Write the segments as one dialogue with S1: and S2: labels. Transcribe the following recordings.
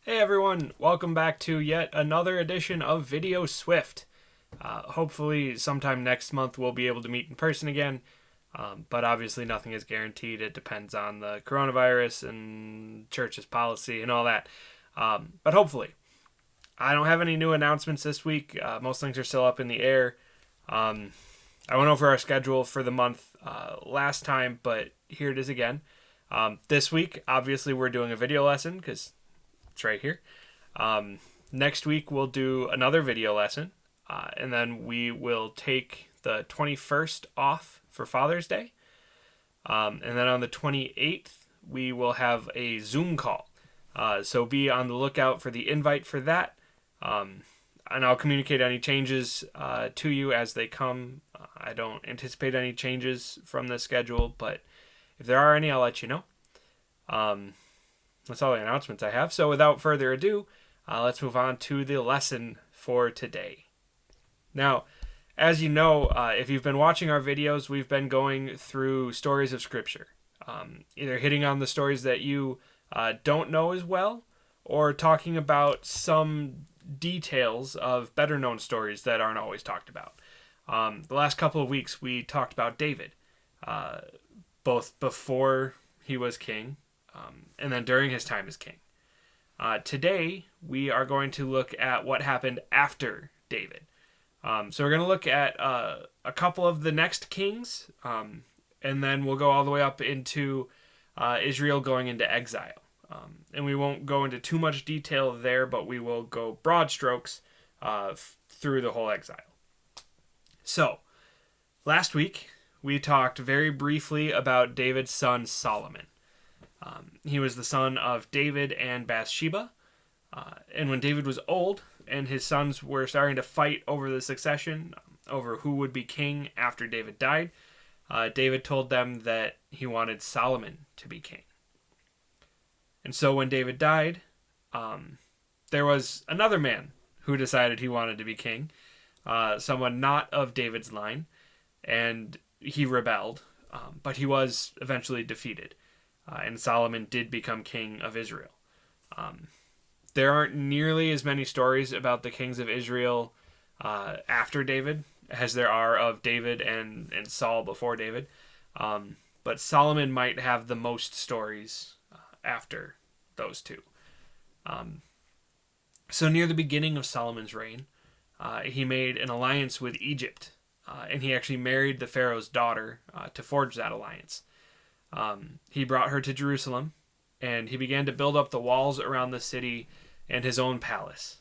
S1: Hey everyone, welcome back to yet another edition of Video Swift. Hopefully sometime next month we'll be able to meet in person again, but obviously nothing is guaranteed. It depends on the coronavirus and church's policy and all that. But hopefully. I don't have any new announcements this week. Most things are still up in the air. I went over our schedule for the month last time, but here it is again. This week, obviously, we're doing a video lesson because it's right here. Next week, we'll do another video lesson, and then we will take the 21st off for Father's Day. And then on the 28th, we will have a Zoom call. So be on the lookout for the invite for that. And I'll communicate any changes to you as they come. I don't anticipate any changes from the schedule, but if there are any, I'll let you know. That's all the announcements I have. So without further ado, let's move on to the lesson for today. Now, as you know, if you've been watching our videos, we've been going through stories of Scripture. Either hitting on the stories that you don't know as well, or talking about some details of better known stories that aren't always talked about. The last couple of weeks, we talked about David, both before he was king, and then during his time as king. Today, we are going to look at what happened after David. So we're going to look at a couple of the next kings, and then we'll go all the way up into Israel going into exile. And we won't go into too much detail there, but we will go broad strokes through the whole exile. So, last week, we talked very briefly about David's son Solomon. He was the son of David and Bathsheba. And when David was old and his sons were starting to fight over the succession, over who would be king after David died, David told them that he wanted Solomon to be king. And so when David died, there was another man who decided he wanted to be king, someone not of David's line, and he rebelled, but he was eventually defeated. And Solomon did become king of Israel. There aren't nearly as many stories about the kings of Israel after David as there are of David and Saul before David. But Solomon might have the most stories after those two. So near the beginning of Solomon's reign, he made an alliance with Egypt. And he actually married the Pharaoh's daughter to forge that alliance. He brought her to Jerusalem, and he began to build up the walls around the city and his own palace.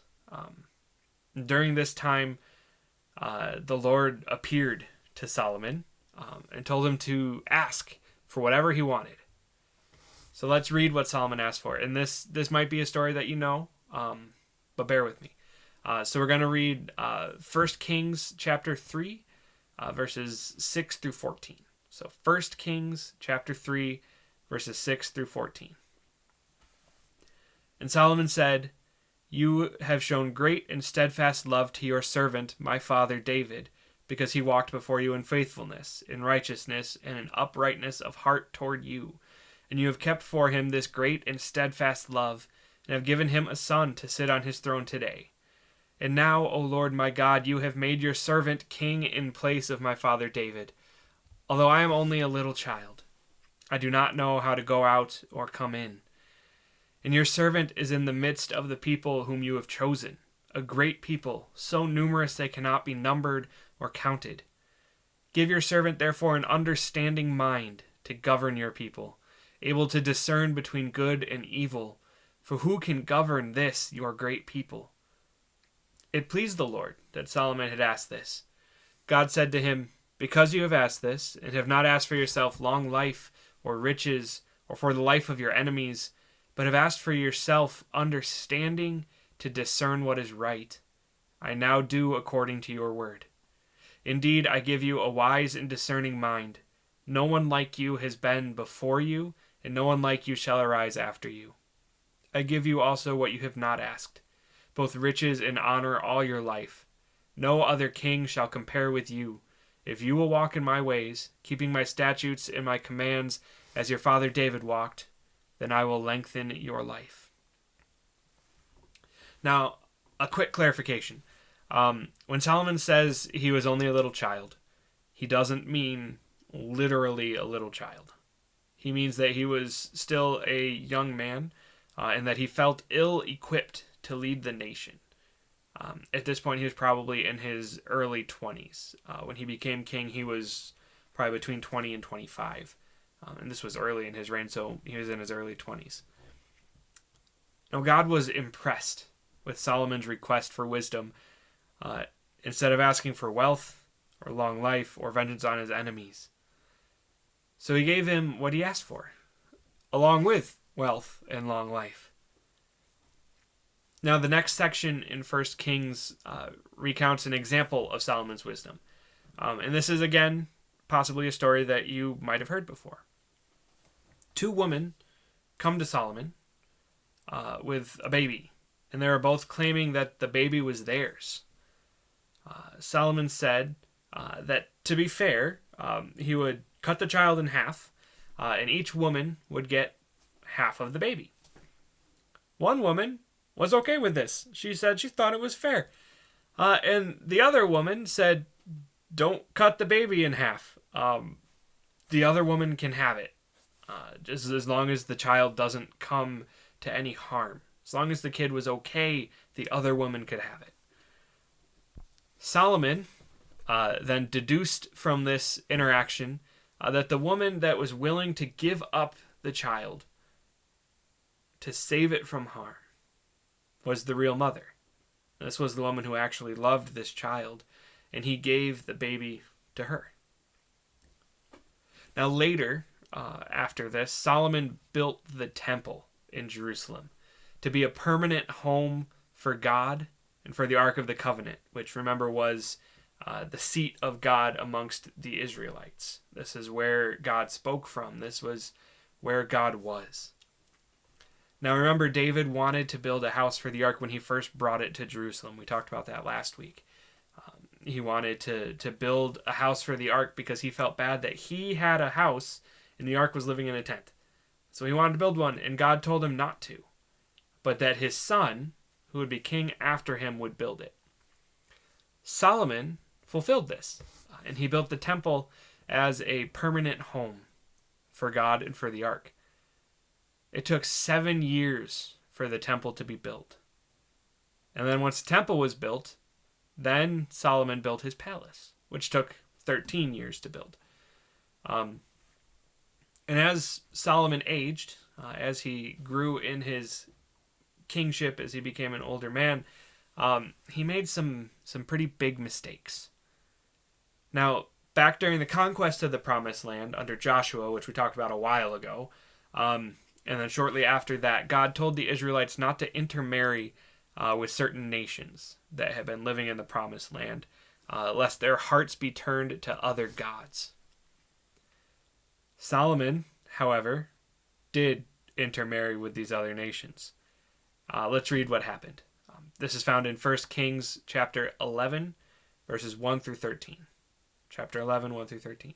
S1: During this time, the Lord appeared to Solomon and told him to ask for whatever he wanted. So let's read what Solomon asked for. And this might be a story that you know, but bear with me. So we're going to read 1 Kings chapter 3, verses 6 through 14. So 1 Kings chapter 3, verses 6 through 14. And Solomon said, "You have shown great and steadfast love to your servant, my father David, because he walked before you in faithfulness, in righteousness, and in uprightness of heart toward you. And you have kept for him this great and steadfast love, and have given him a son to sit on his throne today. And now, O Lord my God, you have made your servant king in place of my father David. Although I am only a little child, I do not know how to go out or come in. And your servant is in the midst of the people whom you have chosen, a great people, so numerous they cannot be numbered or counted. Give your servant therefore an understanding mind to govern your people, able to discern between good and evil, for who can govern this your great people?" It pleased the Lord that Solomon had asked this. God said to him, "Because you have asked this, and have not asked for yourself long life, or riches, or for the life of your enemies, but have asked for yourself understanding to discern what is right, I now do according to your word. Indeed, I give you a wise and discerning mind. No one like you has been before you, and no one like you shall arise after you. I give you also what you have not asked, both riches and honor all your life. No other king shall compare with you. If you will walk in my ways, keeping my statutes and my commands as your father David walked, then I will lengthen your life." Now, a quick clarification. When Solomon says he was only a little child, he doesn't mean literally a little child. He means that he was still a young man and that he felt ill-equipped to lead the nation. At this point, he was probably in his early 20s. When he became king, he was probably between 20 and 25. And this was early in his reign, so he was in his early 20s. Now, God was impressed with Solomon's request for wisdom. Instead of asking for wealth or long life or vengeance on his enemies. So he gave him what he asked for, along with wealth and long life. Now the next section in 1 Kings recounts an example of Solomon's wisdom. And this is, again, possibly a story that you might have heard before. 2 women come to Solomon with a baby, and they are both claiming that the baby was theirs. Solomon said that, to be fair, he would cut the child in half, and each woman would get half of the baby. One woman was okay with this. She said she thought it was fair. And the other woman said, don't cut the baby in half. The other woman can have it, just as long as the child doesn't come to any harm. As long as the kid was okay, the other woman could have it. Solomon then deduced from this interaction that the woman that was willing to give up the child to save it from harm was the real mother. This was the woman who actually loved this child, and he gave the baby to her. Now later, after this, Solomon built the temple in Jerusalem to be a permanent home for God and for the Ark of the Covenant, which, remember, was the seat of God amongst the Israelites. This is where God spoke from. This was where God was. Now, remember, David wanted to build a house for the Ark when he first brought it to Jerusalem. We talked about that last week. He wanted to build a house for the Ark because he felt bad that he had a house and the Ark was living in a tent. So he wanted to build one, and God told him not to, but that his son, who would be king after him, would build it. Solomon fulfilled this, and he built the temple as a permanent home for God and for the Ark. It took 7 years for the temple to be built. And then once the temple was built, then Solomon built his palace, which took 13 years to build. And as Solomon aged, as he grew in his kingship, as he became an older man, he made some pretty big mistakes. Now, back during the conquest of the Promised Land under Joshua, which we talked about a while ago, and then shortly after that, God told the Israelites not to intermarry with certain nations that had been living in the Promised Land, lest their hearts be turned to other gods. Solomon, however, did intermarry with these other nations. Let's read what happened. This is found in 1 Kings chapter 11, verses 1 through 13. Chapter 11, 1 through 13.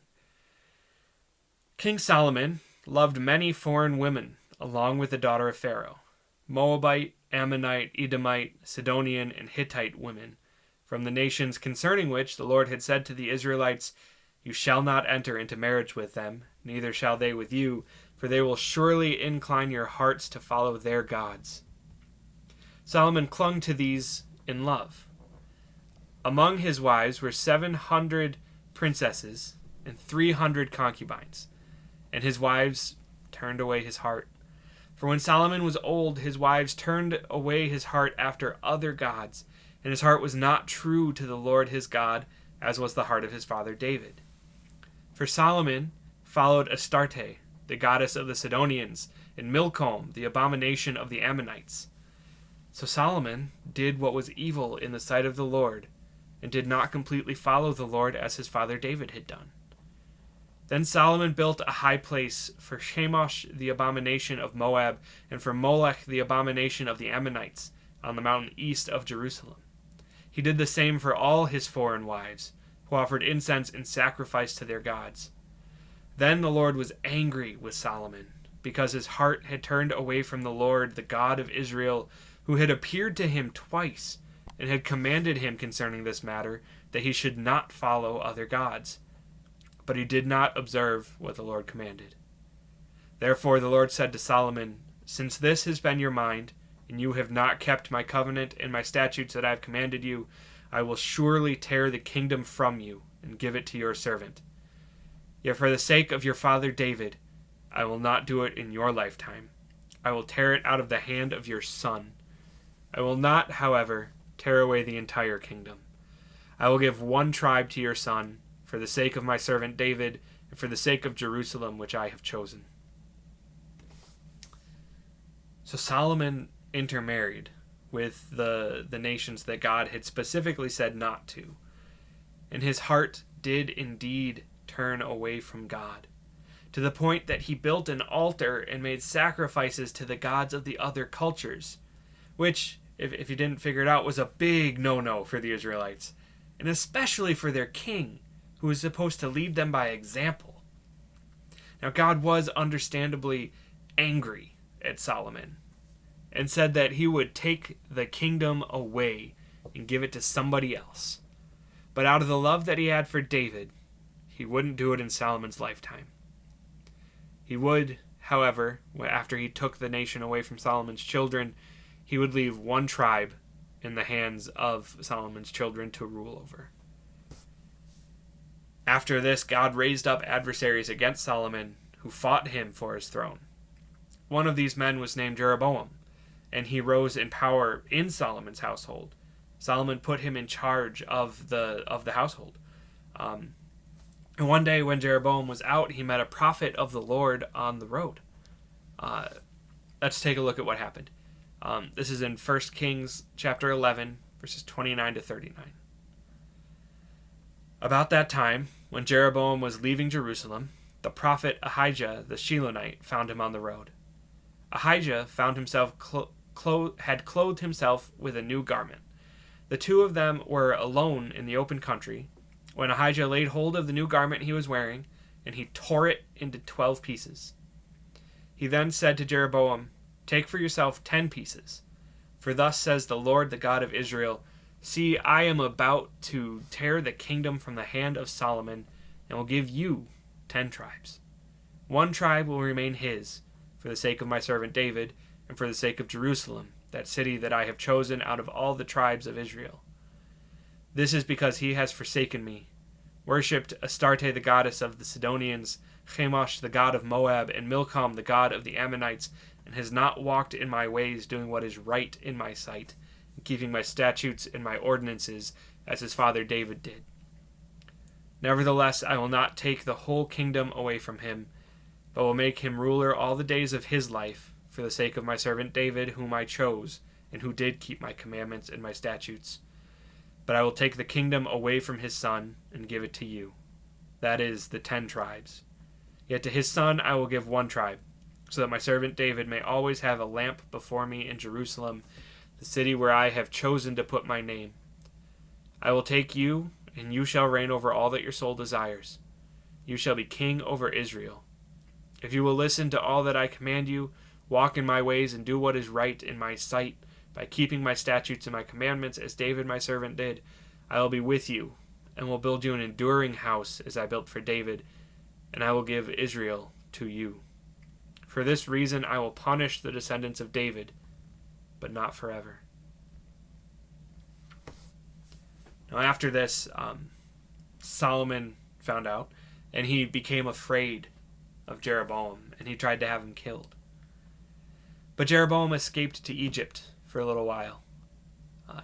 S1: King Solomon loved many foreign women, along with the daughter of Pharaoh, Moabite, Ammonite, Edomite, Sidonian, and Hittite women, from the nations concerning which the Lord had said to the Israelites, "You shall not enter into marriage with them, neither shall they with you, for they will surely incline your hearts to follow their gods." Solomon clung to these in love. Among his wives were 700 princesses and 300 concubines, and his wives turned away his heart. For when Solomon was old, his wives turned away his heart after other gods, and his heart was not true to the Lord his God, as was the heart of his father David. For Solomon followed Astarte, the goddess of the Sidonians, and Milcom, the abomination of the Ammonites. So Solomon did what was evil in the sight of the Lord, and did not completely follow the Lord as his father David had done. Then Solomon built a high place for Chemosh, the abomination of Moab, and for Molech, the abomination of the Ammonites, on the mountain east of Jerusalem. He did the same for all his foreign wives, who offered incense and sacrifice to their gods. Then the Lord was angry with Solomon, because his heart had turned away from the Lord, the God of Israel, who had appeared to him twice, and had commanded him concerning this matter, that he should not follow other gods. But he did not observe what the Lord commanded. Therefore the Lord said to Solomon, Since this has been your mind, and you have not kept my covenant and my statutes that I have commanded you, I will surely tear the kingdom from you, and give it to your servant. Yet for the sake of your father David, I will not do it in your lifetime. I will tear it out of the hand of your son. I will not, however, tear away the entire kingdom. I will give one tribe to your son, for the sake of my servant David, and for the sake of Jerusalem, which I have chosen. So Solomon intermarried with the nations that God had specifically said not to. And his heart did indeed turn away from God, to the point that he built an altar and made sacrifices to the gods of the other cultures, which, if you didn't figure it out, was a big no-no for the Israelites, and especially for their king, who was supposed to lead them by example. Now, God was understandably angry at Solomon, and said that he would take the kingdom away and give it to somebody else. But out of the love that he had for David, he wouldn't do it in Solomon's lifetime. He would, however, after he took the nation away from Solomon's children, he would leave one tribe in the hands of Solomon's children to rule over. After this, God raised up adversaries against Solomon who fought him for his throne. One of these men was named Jeroboam, and he rose in power in Solomon's household. Solomon put him in charge of the household. And one day when Jeroboam was out, he met a prophet of the Lord on the road. Let's take a look at what happened. This is in 1 Kings chapter 11, verses 29 to 39. About that time, when Jeroboam was leaving Jerusalem, the prophet Ahijah the Shilonite found him on the road. Ahijah found himself had clothed himself with a new garment. The two of them were alone in the open country, when Ahijah laid hold of the new garment he was wearing, and he tore it into 12 pieces. He then said to Jeroboam, Take for yourself 10 pieces. For thus says the Lord, the God of Israel, See, I am about to tear the kingdom from the hand of Solomon, and will give you 10 tribes. One tribe will remain his, for the sake of my servant David, and for the sake of Jerusalem, that city that I have chosen out of all the tribes of Israel. This is because he has forsaken me, worshipped Astarte the goddess of the Sidonians, Chemosh the god of Moab, and Milcom the god of the Ammonites, and has not walked in my ways, doing what is right in my sight, and keeping my statutes and my ordinances, as his father David did. Nevertheless, I will not take the whole kingdom away from him, but will make him ruler all the days of his life, for the sake of my servant David, whom I chose, and who did keep my commandments and my statutes. But I will take the kingdom away from his son, and give it to you. That is, the 10 tribes. Yet to his son I will give one tribe, so that my servant David may always have a lamp before me in Jerusalem, the city where I have chosen to put my name. I will take you, and you shall reign over all that your soul desires. You shall be king over Israel. If you will listen to all that I command you, walk in my ways, and do what is right in my sight, by keeping my statutes and my commandments, as David my servant did, I will be with you, and will build you an enduring house, as I built for David, and I will give Israel to you. For this reason I will punish the descendants of David, but not forever. Now after this, Solomon found out, and he became afraid of Jeroboam, and he tried to have him killed. But Jeroboam escaped to Egypt for a little while,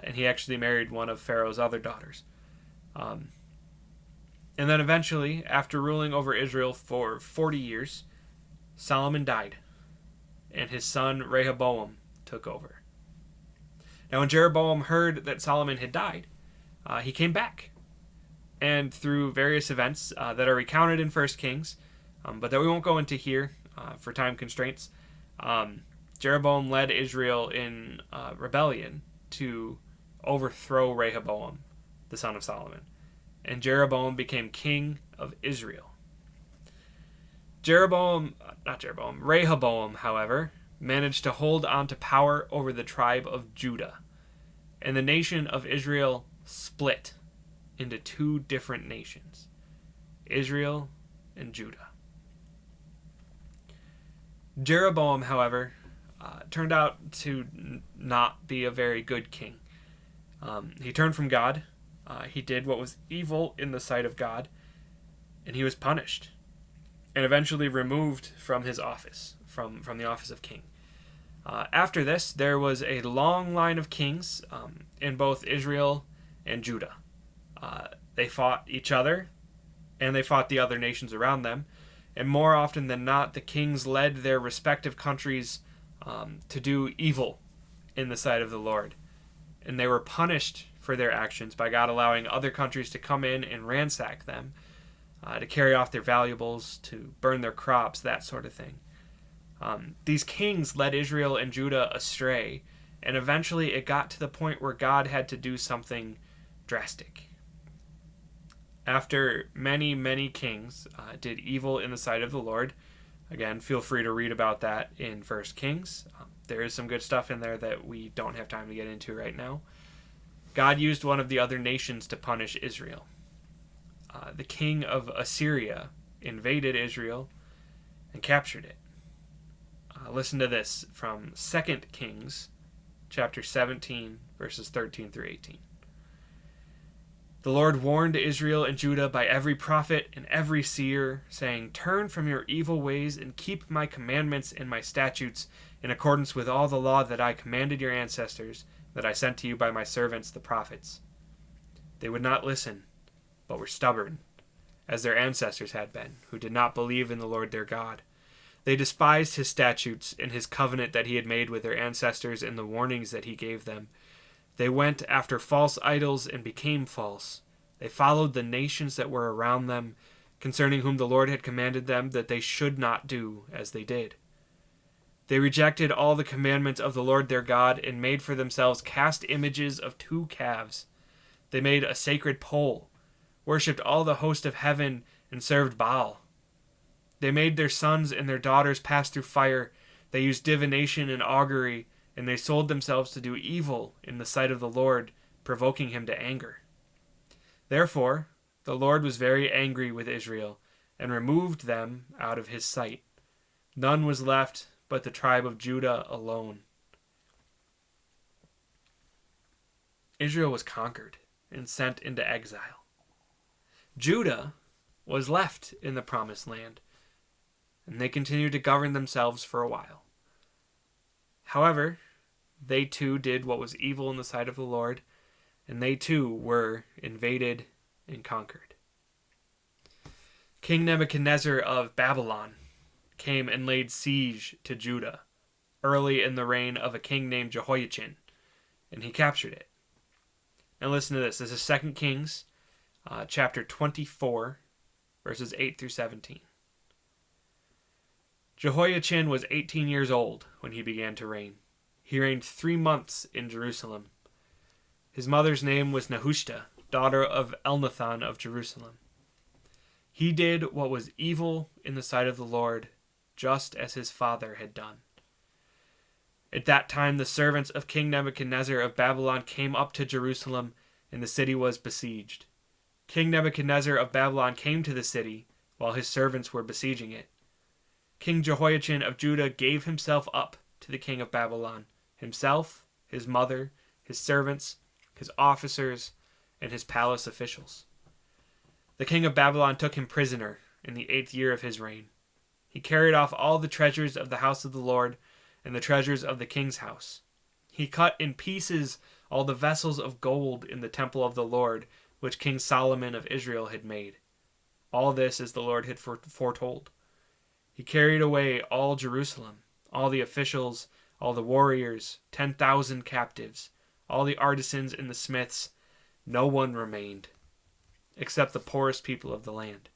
S1: and he actually married one of Pharaoh's other daughters. And then eventually, after ruling over Israel for 40 years, Solomon died, and his son Rehoboam took over. Now when Jeroboam heard that Solomon had died, he came back, and through various events that are recounted in 1 Kings, but that we won't go into here for time constraints, Jeroboam led Israel in rebellion to overthrow Rehoboam, the son of Solomon, and Rehoboam, however, managed to hold on to power over the tribe of Judah, and the nation of Israel split into two different nations, Israel and Judah. Jeroboam, however, turned out to not be a very good king. He turned from God. He did what was evil in the sight of God, and he was punished and eventually removed from his office, from the office of king. After this, there was a long line of kings in both Israel and Judah. They fought each other, and they fought the other nations around them. And more often than not, the kings led their respective countries to do evil in the sight of the Lord. And they were punished for their actions by God allowing other countries to come in and ransack them, to carry off their valuables, to burn their crops, that sort of thing. These kings led Israel and Judah astray, and eventually it got to the point where God had to do something drastic. After many, many kings did evil in the sight of the Lord, again, feel free to read about that in 1 Kings. There is some good stuff in there that we don't have time to get into right now. God used one of the other nations to punish Israel. The king of Assyria invaded Israel and captured it. Listen to this from 2 Kings chapter 17, verses 13 through 18. The Lord warned Israel and Judah by every prophet and every seer, saying, "Turn from your evil ways and keep my commandments and my statutes in accordance with all the law that I commanded your ancestors, that I sent to you by my servants the prophets." They would not listen, but were stubborn, as their ancestors had been, who did not believe in the Lord their God. They despised his statutes and his covenant that he had made with their ancestors and the warnings that he gave them. They went after false idols and became false. They followed the nations that were around them, concerning whom the Lord had commanded them that they should not do as they did. They rejected all the commandments of the Lord their God and made for themselves cast images of 2 calves. They made a sacred pole, worshipped all the host of heaven, and served Baal. They made their sons and their daughters pass through fire. They used divination and augury, and they sold themselves to do evil in the sight of the Lord, provoking him to anger. Therefore, the Lord was very angry with Israel, and removed them out of his sight. None was left but the tribe of Judah alone. Israel was conquered and sent into exile. Judah was left in the promised land, and they continued to govern themselves for a while. However, they too did what was evil in the sight of the Lord, and they too were invaded and conquered. King Nebuchadnezzar of Babylon came and laid siege to Judah early in the reign of a king named Jehoiachin, and he captured it. Now listen to this. This is 2 Kings chapter 24, verses 8 through 17. Jehoiachin was 18 years old when he began to reign. He reigned 3 months in Jerusalem. His mother's name was Nehushta, daughter of Elnathan of Jerusalem. He did what was evil in the sight of the Lord, just as his father had done. At that time the servants of King Nebuchadnezzar of Babylon came up to Jerusalem, and the city was besieged. King Nebuchadnezzar of Babylon came to the city, while his servants were besieging it. King Jehoiachin of Judah gave himself up to the king of Babylon, himself, his mother, his servants, his officers, and his palace officials. The king of Babylon took him prisoner in the 8th year of his reign. He carried off all the treasures of the house of the Lord and the treasures of the king's house. He cut in pieces all the vessels of gold in the temple of the Lord, which King Solomon of Israel had made. All this as the Lord had foretold. He carried away all Jerusalem, all the officials, all the warriors, 10,000 captives, all the artisans and the smiths. No one remained, except the poorest people of the land.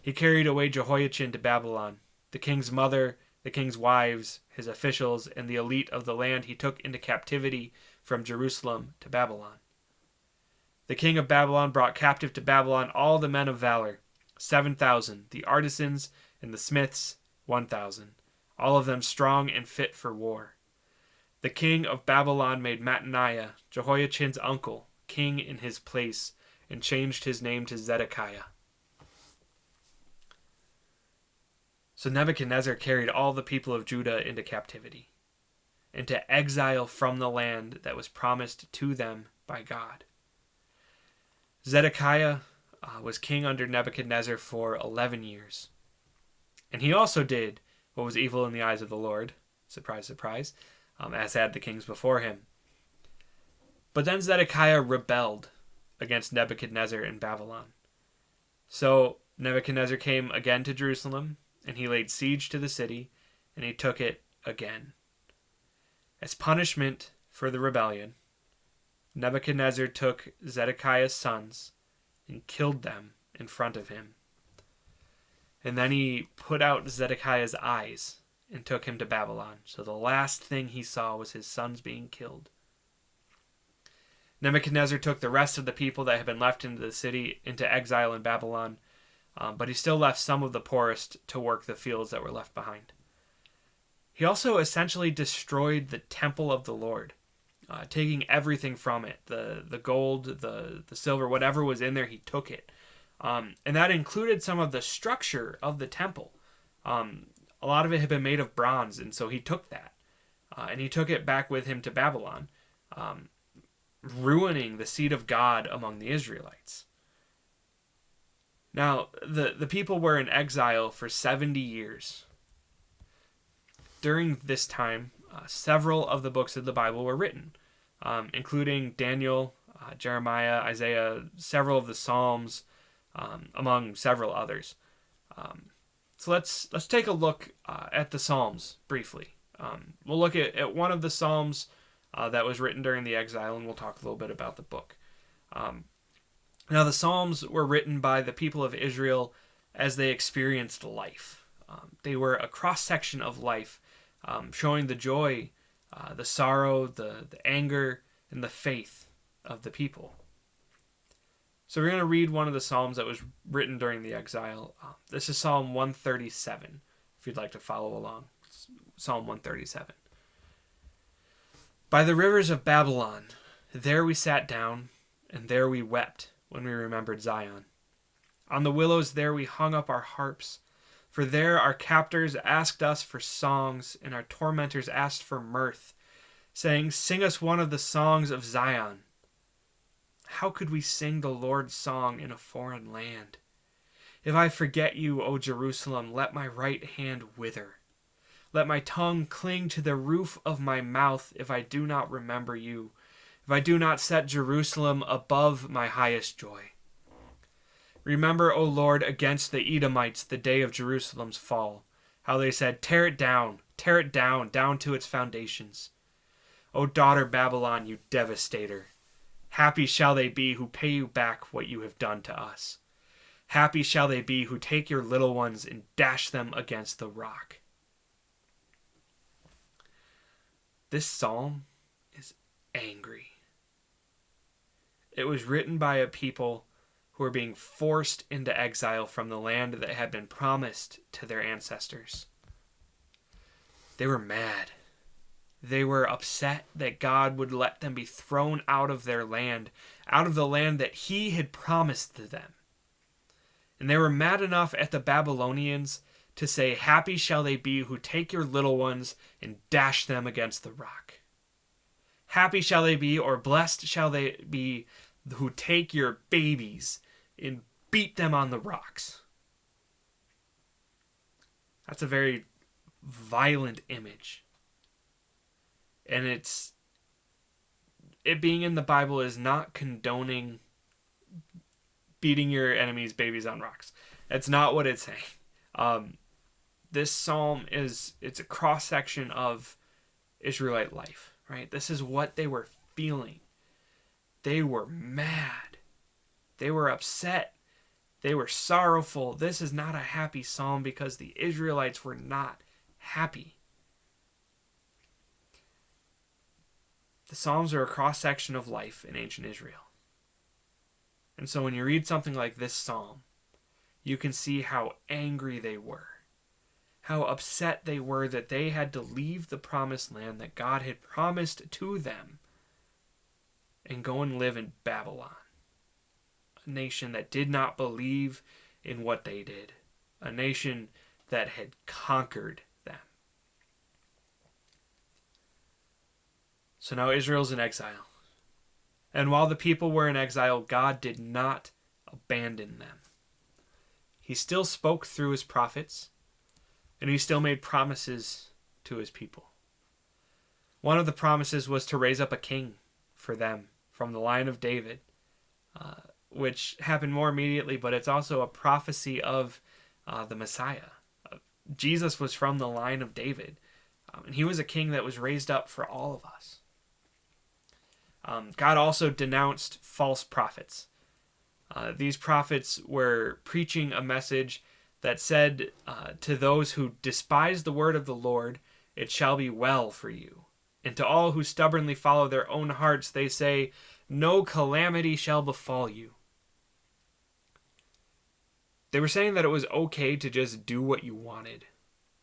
S1: He carried away Jehoiachin to Babylon. The king's mother, the king's wives, his officials, and the elite of the land he took into captivity from Jerusalem to Babylon. The king of Babylon brought captive to Babylon all the men of valor, 7,000, the artisans and the smiths, 1,000, all of them strong and fit for war. The king of Babylon made Mattaniah, Jehoiachin's uncle, king in his place, and changed his name to Zedekiah. So Nebuchadnezzar carried all the people of Judah into captivity, into exile from the land that was promised to them by God. Zedekiah was king under Nebuchadnezzar for 11 years. And he also did what was evil in the eyes of the Lord, surprise, surprise, as had the kings before him. But then Zedekiah rebelled against Nebuchadnezzar in Babylon. So Nebuchadnezzar came again to Jerusalem, and he laid siege to the city, and he took it again. As punishment for the rebellion, Nebuchadnezzar took Zedekiah's sons and killed them in front of him. And then he put out Zedekiah's eyes and took him to Babylon. So the last thing he saw was his sons being killed. Nebuchadnezzar took the rest of the people that had been left into the city into exile in Babylon, but he still left some of the poorest to work the fields that were left behind. He also essentially destroyed the temple of the Lord, taking everything from it, the gold, the silver, whatever was in there, he took it. And that included some of the structure of the temple. A lot of it had been made of bronze, and so he took that. And he took it back with him to Babylon, ruining the seed of God among the Israelites. Now, the people were in exile for 70 years. During this time, several of the books of the Bible were written, including Daniel, Jeremiah, Isaiah, several of the Psalms, among several others. So let's take a look at the Psalms briefly. We'll look at one of the Psalms that was written during the exile, and we'll talk a little bit about the book. Now, the Psalms were written by the people of Israel as they experienced life. They were a cross-section of life, showing the joy, the sorrow, the anger, and the faith of the people. So we're going to read one of the Psalms that was written during the exile. This is Psalm 137, if you'd like to follow along. Psalm 137. By the rivers of Babylon, there we sat down, and there we wept when we remembered Zion. On the willows there we hung up our harps, for there our captors asked us for songs, and our tormentors asked for mirth, saying, "Sing us one of the songs of Zion." How could we sing the Lord's song in a foreign land? If I forget you, O Jerusalem, let my right hand wither. Let my tongue cling to the roof of my mouth if I do not remember you, if I do not set Jerusalem above my highest joy. Remember, O Lord, against the Edomites the day of Jerusalem's fall, how they said, tear it down, down to its foundations. O daughter Babylon, you devastator. Happy shall they be who pay you back what you have done to us. Happy shall they be who take your little ones and dash them against the rock. This psalm is angry. It was written by a people who were being forced into exile from the land that had been promised to their ancestors. They were mad. They were upset that God would let them be thrown out of their land, out of the land that he had promised to them. And they were mad enough at the Babylonians to say, happy shall they be who take your little ones and dash them against the rock. Happy shall they be, or blessed shall they be, who take your babies and beat them on the rocks. That's a very violent image. And it being in the Bible is not condoning beating your enemy's babies on rocks. That's not what it's saying. This psalm it's a cross-section of Israelite life, right? This is what they were feeling. They were mad. They were upset. They were sorrowful. This is not a happy psalm because the Israelites were not happy. The Psalms are a cross-section of life in ancient Israel. And so when you read something like this psalm, you can see how angry they were, how upset they were that they had to leave the promised land that God had promised to them and go and live in Babylon, a nation that did not believe in what they did, a nation that had conquered them. So now Israel's in exile. And while the people were in exile, God did not abandon them. He still spoke through his prophets, and he still made promises to his people. One of the promises was to raise up a king for them from the line of David, which happened more immediately, but it's also a prophecy of the Messiah. Jesus was from the line of David, and he was a king that was raised up for all of us. God also denounced false prophets. These prophets were preaching a message that said to those who despise the word of the Lord, "It shall be well for you." And to all who stubbornly follow their own hearts, they say, "No calamity shall befall you." They were saying that it was okay to just do what you wanted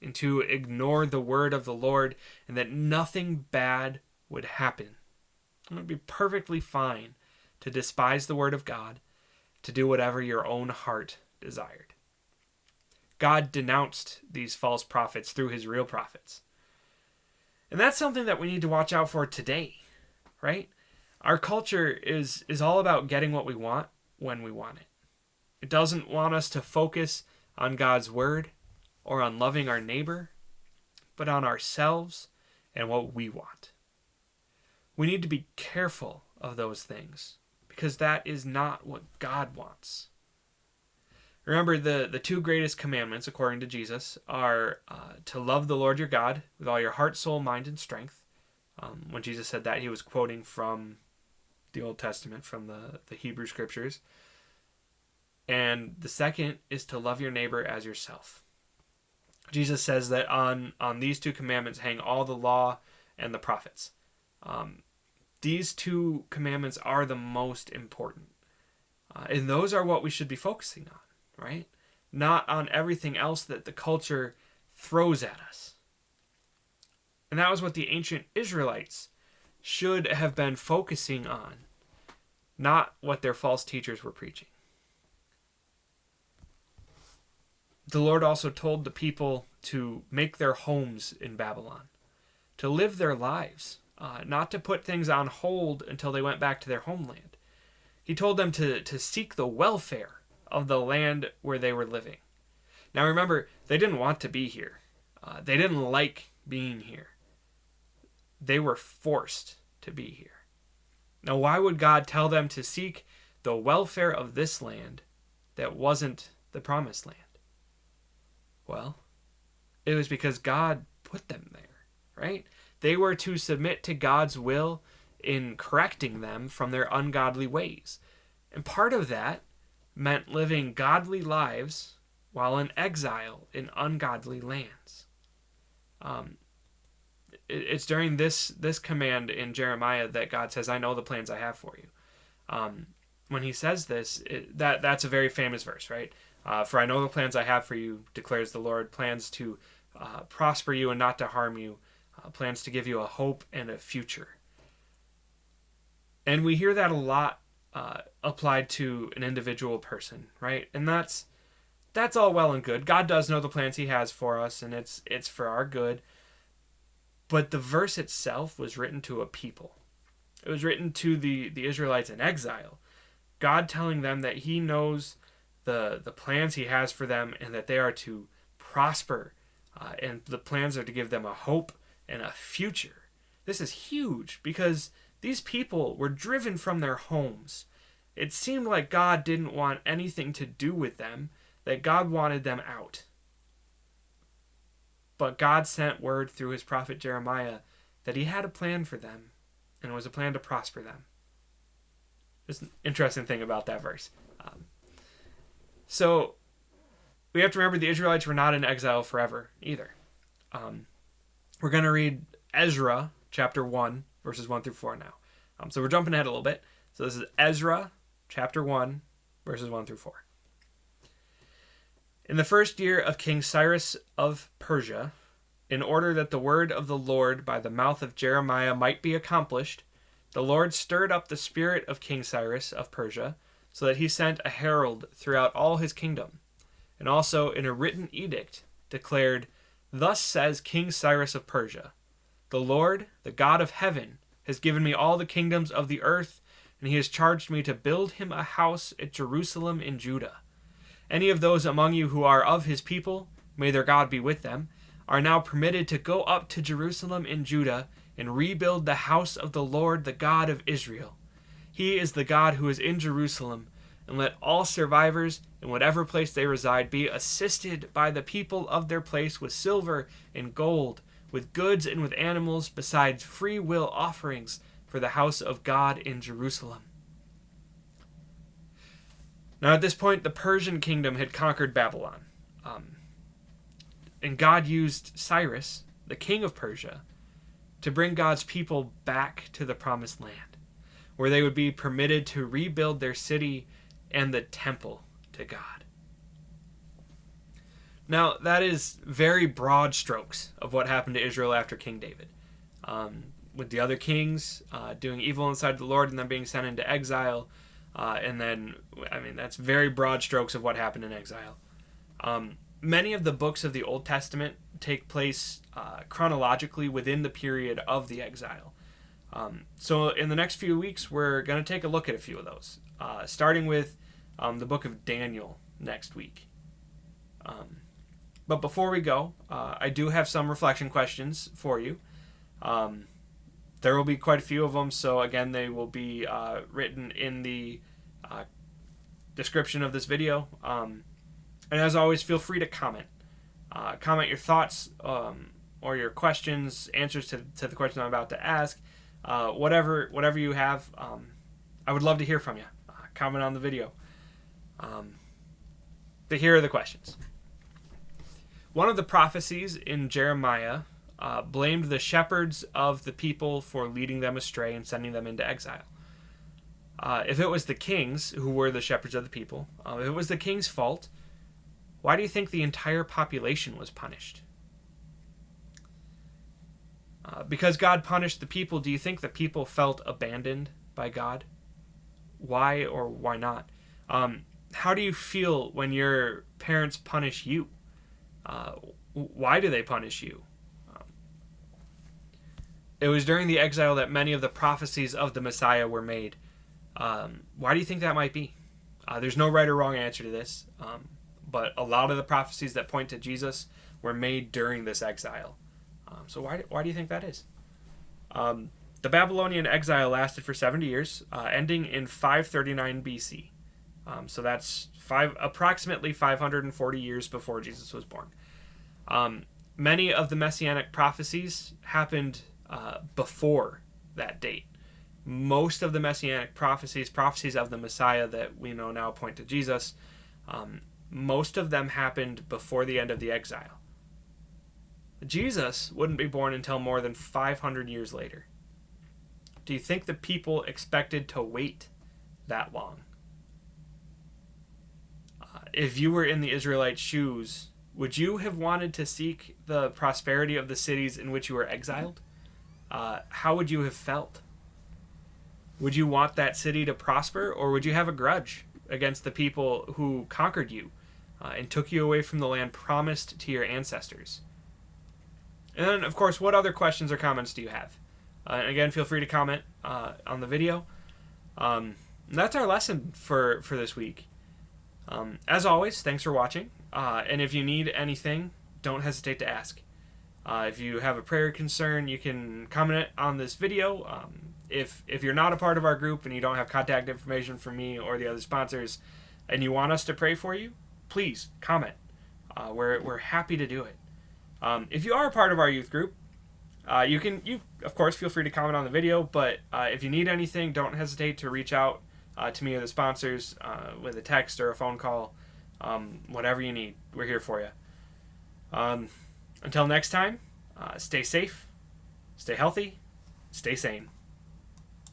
S1: and to ignore the word of the Lord, and that nothing bad would happen. It would be perfectly fine to despise the word of God, to do whatever your own heart desired. God denounced these false prophets through his real prophets. And that's something that we need to watch out for today, right? Our culture is all about getting what we want when we want it. It doesn't want us to focus on God's word or on loving our neighbor, but on ourselves and what we want. We need to be careful of those things, because that is not what God wants. Remember, the two greatest commandments, according to Jesus, are to love the Lord your God with all your heart, soul, mind, and strength. When Jesus said that, he was quoting from the Old Testament, from the Hebrew Scriptures. And the second is to love your neighbor as yourself. Jesus says that on these two commandments hang all the law and the prophets. These two commandments are the most important. And those are what we should be focusing on, right? Not on everything else that the culture throws at us. And that was what the ancient Israelites should have been focusing on, not what their false teachers were preaching. The Lord also told the people to make their homes in Babylon, to live their lives, not to put things on hold until they went back to their homeland. He told them to seek the welfare of the land where they were living. Now remember, they didn't want to be here. They didn't like being here. They were forced to be here. Now why would God tell them to seek the welfare of this land that wasn't the promised land? Well, it was because God put them there, right? They were to submit to God's will in correcting them from their ungodly ways. And part of that meant living godly lives while in exile in ungodly lands. It's during this command in Jeremiah that God says, "I know the plans I have for you." When he says this, that's a very famous verse, right? "For I know the plans I have for you, declares the Lord, plans to prosper you and not to harm you, plans to give you a hope and a future." And we hear that a lot applied to an individual person, right? And that's all well and good. God does know the plans he has for us, and it's for our good. But the verse itself was written to a people. It was written to the Israelites in exile. God telling them that he knows the plans he has for them, and that they are to prosper, and the plans are to give them a hope and a future. This is huge, because these people were driven from their homes. It seemed like God didn't want anything to do with them, that God wanted them out. But God sent word through his prophet Jeremiah that he had a plan for them, and it was a plan to prosper them. There's an interesting thing about that verse. So we have to remember the Israelites were not in exile forever either. We're going to read Ezra chapter 1, verses 1 through 4 now. So we're jumping ahead a little bit. So this is Ezra chapter 1, verses 1 through 4. In the first year of King Cyrus of Persia, in order that the word of the Lord by the mouth of Jeremiah might be accomplished, the Lord stirred up the spirit of King Cyrus of Persia, so that he sent a herald throughout all his kingdom, and also in a written edict declared, "Thus says King Cyrus of Persia, the Lord, the God of heaven, has given me all the kingdoms of the earth, and he has charged me to build him a house at Jerusalem in Judah. Any of those among you who are of his people, may their God be with them, are now permitted to go up to Jerusalem in Judah and rebuild the house of the Lord, the God of Israel. He is the God who is in Jerusalem, and let all survivors in whatever place they reside be assisted by the people of their place with silver and gold, with goods and with animals, besides free will offerings for the house of God in Jerusalem." Now at this point, the Persian kingdom had conquered Babylon. And God used Cyrus, the king of Persia, to bring God's people back to the promised land, where they would be permitted to rebuild their city and the temple to God. Now, that is very broad strokes of what happened to Israel after King David. With the other kings doing evil inside the Lord and then being sent into exile. That's very broad strokes of what happened in exile. Many of the books of the Old Testament take place chronologically within the period of the exile. So in the next few weeks, we're going to take a look at a few of those, starting with the book of Daniel next week. But before we go, I do have some reflection questions for you. There will be quite a few of them, so again, they will be written in the description of this video. And as always, feel free to comment. Comment your thoughts or your questions, answers to the question I'm about to ask. Whatever you have, I would love to hear from you. Comment on the video. But here are the questions. One of the prophecies in Jeremiah blamed the shepherds of the people for leading them astray and sending them into exile. If it was the kings who were the shepherds of the people, if it was the king's fault, why do you think the entire population was punished? Because God punished the people, do you think the people felt abandoned by God? Why or why not? How do you feel when your parents punish you? Why do they punish you? It was during the exile that many of the prophecies of the Messiah were made. Why do you think that might be? There's no right or wrong answer to this, but a lot of the prophecies that point to Jesus were made during this exile. So why do you think that is? The Babylonian exile lasted for 70 years, ending in 539 BC. So that's approximately 540 years before Jesus was born. Many of the Messianic prophecies happened before that date. Most of the Messianic prophecies of the Messiah that we know now point to Jesus, most of them happened before the end of the exile. Jesus wouldn't be born until more than 500 years later. Do you think the people expected to wait that long? If you were in the Israelite shoes, would you have wanted to seek the prosperity of the cities in which you were exiled? How would you have felt? Would you want that city to prosper, or would you have a grudge against the people who conquered you and took you away from the land promised to your ancestors? And then, of course, what other questions or comments do you have? And again, feel free to comment on the video. And that's our lesson for this week. As always, thanks for watching. And if you need anything, don't hesitate to ask. If you have a prayer concern, you can comment on this video. If you're not a part of our group and you don't have contact information for me or the other sponsors, and you want us to pray for you, please comment. We're happy to do it. If you are a part of our youth group, you of course feel free to comment on the video. But if you need anything, don't hesitate to reach out to me or the sponsors with a text or a phone call. Whatever you need, we're here for you. Until next time, stay safe, stay healthy, stay sane.